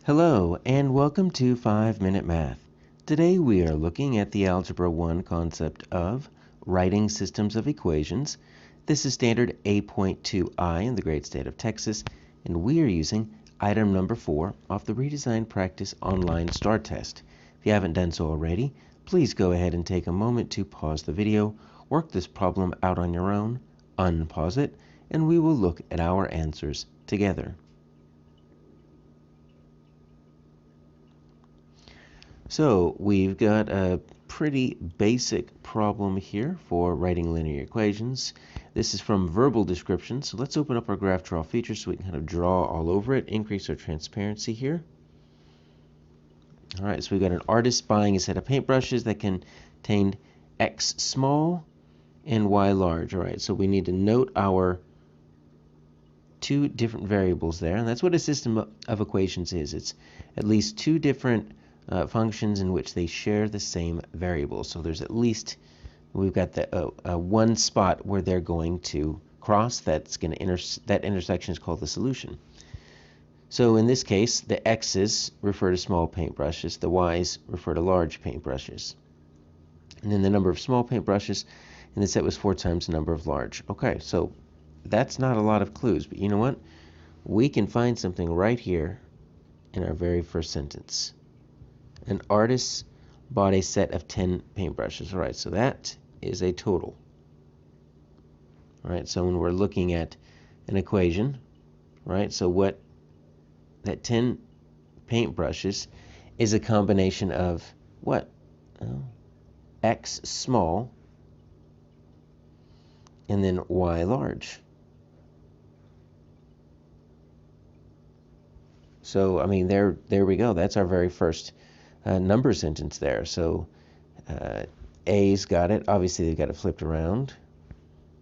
Hello and welcome to 5-Minute Math. Today we are looking at the Algebra 1 concept of writing systems of equations. This is standard A.2I in the great state of Texas, and we are using item number 4 off the Redesign Practice Online STAAR test. If you haven't done so already, please go ahead and take a moment to pause the video, work this problem out on your own, unpause it, and we will look at our answers together. So we've got a pretty basic problem here for writing linear equations. This is from verbal description. So let's open up our graph draw feature so we can kind of draw all over it, increase our transparency here. All right, so we've got an artist buying a set of paintbrushes that contained X small and Y large. All right, so we need to note our two different variables there, and that's what a system of equations is. It's at least two different functions in which they share the same variable. So there's at least, we've got the one spot where they're going to cross. That's going to that intersection is called the solution. So in this case, the x's refer to small paintbrushes, the y's refer to large paintbrushes. And then the number of small paintbrushes in the set was 4 times the number of large. Okay, so that's not a lot of clues, but you know what? We can find something right here in our very first sentence. An artist bought a set of 10 paintbrushes. All right, so that is a total. All right, so when we're looking at an equation, right, so what that 10 paintbrushes is a combination of what? X small and then Y large. So, I mean, there we go. That's our very first number sentence there. So A's got it. Obviously, they've got it flipped around.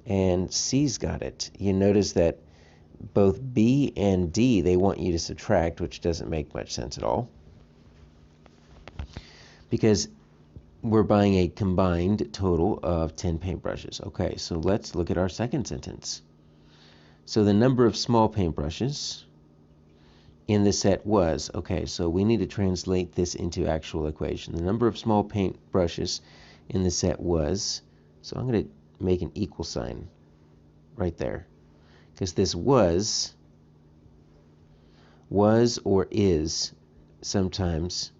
And C's got it. You notice that both B and D, they want you to subtract, which doesn't make much sense at all, because we're buying a combined total of 10 paintbrushes. Okay, so let's look at our second sentence. So the number of small paintbrushes in the set was, okay, so we need to translate this into actual equation. The number of small paintbrushes in the set was, so I'm going to make an equal sign right there, because this was or is sometimes,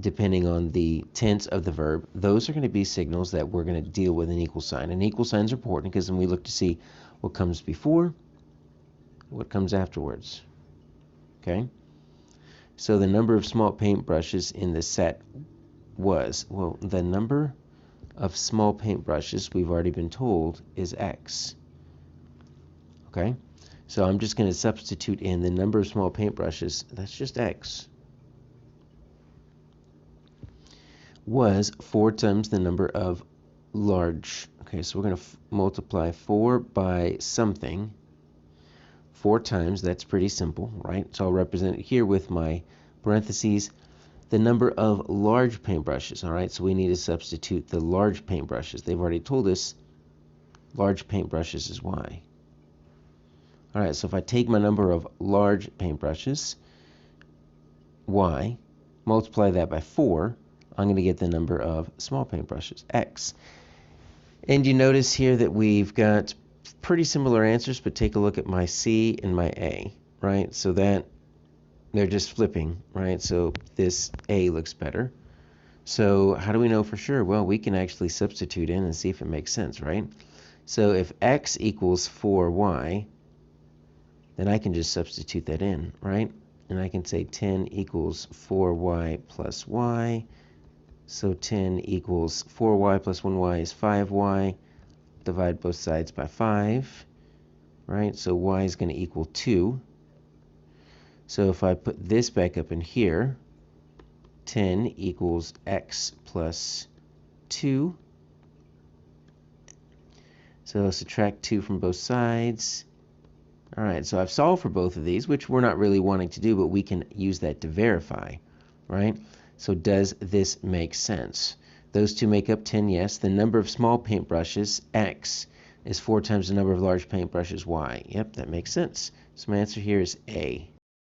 depending on the tense of the verb, those are going to be signals that we're going to deal with an equal sign. And equal signs are important because then we look to see what comes before, what comes afterwards. Okay, so the number of small paintbrushes in the set was, well, the number of small paintbrushes we've already been told is X. Okay, so I'm just going to substitute in the number of small paintbrushes, that's just X, was 4 times the number of large. Okay, so we're going to multiply 4 by something 4 times. That's pretty simple, right? So I'll represent it here with my parentheses. The number of large paintbrushes, all right? So we need to substitute the large paintbrushes. They've already told us large paintbrushes is Y. All right, so if I take my number of large paintbrushes, Y, multiply that by 4, I'm going to get the number of small paintbrushes, X. And you notice here that we've got pretty similar answers, but take a look at my C and my A, right? So that they're just flipping, right? So this A looks better. So how do we know for sure? Well, we can actually substitute in and see if it makes sense, right? So if X equals 4Y, then I can just substitute that in, right? And I can say 10 equals 4Y plus Y. So 10 equals 4Y plus 1Y is 5Y. Divide both sides by 5, right? So Y is going to equal 2. So if I put this back up in here, 10 equals X plus 2. So subtract 2 from both sides. All right, so I've solved for both of these, which we're not really wanting to do, but we can use that to verify, right? So does this make sense? Those two make up 10, yes. The number of small paintbrushes, X, is 4 times the number of large paintbrushes, Y. Yep, that makes sense. So my answer here is A.